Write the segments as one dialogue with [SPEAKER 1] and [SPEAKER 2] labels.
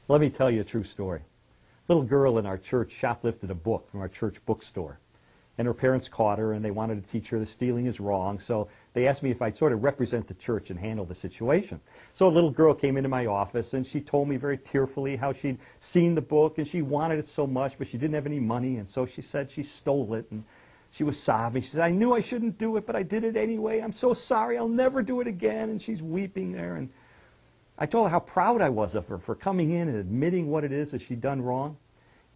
[SPEAKER 1] Let me tell you a true story. A little girl in our church shoplifted a book from our church bookstore. And her parents caught her, and they wanted to teach her that stealing is wrong. So they asked me if I'd sort of represent the church and handle the situation. So a little girl came into my office, and she told me very tearfully how she'd seen the book, and she wanted it so much, but she didn't have any money. And so she said she stole it, and she was sobbing. She said, I knew I shouldn't do it, but I did it anyway. I'm so sorry. I'll never do it again. And she's weeping there. And I told her how proud I was of her for coming in and admitting what it is that she'd done wrong.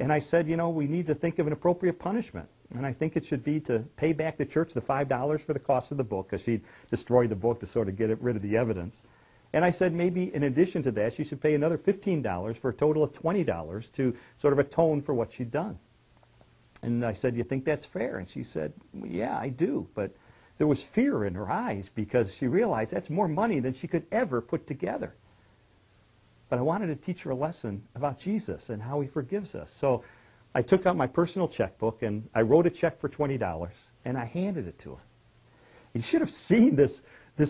[SPEAKER 1] And I said, you know, we need to think of an appropriate punishment. And I think it should be to pay back the church the $5 for the cost of the book, because she'd destroyed the book to sort of get rid of the evidence. And I said maybe in addition to that, she should pay another $15 for a total of $20 to sort of atone for what she'd done. And I said, you think that's fair? And she said, well, yeah, I do. But there was fear in her eyes because she realized that's more money than she could ever put together. But I wanted to teach her a lesson about Jesus and how he forgives us. So I took out my personal checkbook and I wrote a check for $20 and I handed it to her. You should have seen this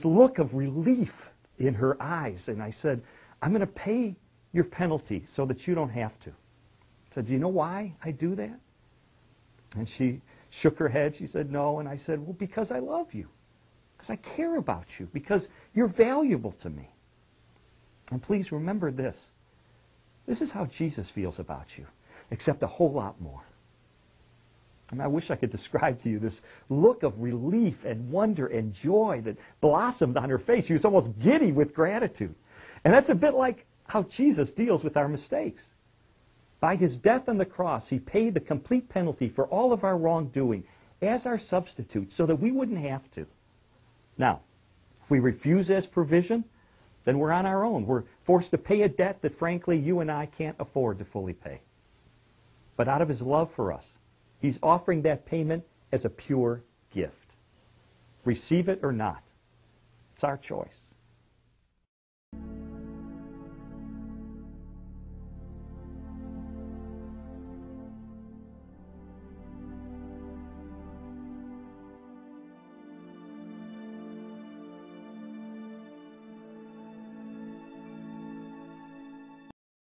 [SPEAKER 1] look of relief in her eyes. And I said, I'm going to pay your penalty so that you don't have to. I said, do you know why I do that? And she shook her head. She said, no. And I said, well, because I love you. Because I care about you. Because you're valuable to me. And please remember this. This is how Jesus feels about you, except a whole lot more. And I wish I could describe to you this look of relief and wonder and joy that blossomed on her face. She was almost giddy with gratitude. And that's a bit like how Jesus deals with our mistakes. By his death on the cross, he paid the complete penalty for all of our wrongdoing as our substitute so that we wouldn't have to. Now, if we refuse his provision, then we're on our own. We're forced to pay a debt that, frankly, you and I can't afford to fully pay. But out of his love for us, he's offering that payment as a pure gift. Receive it or not. It's our choice.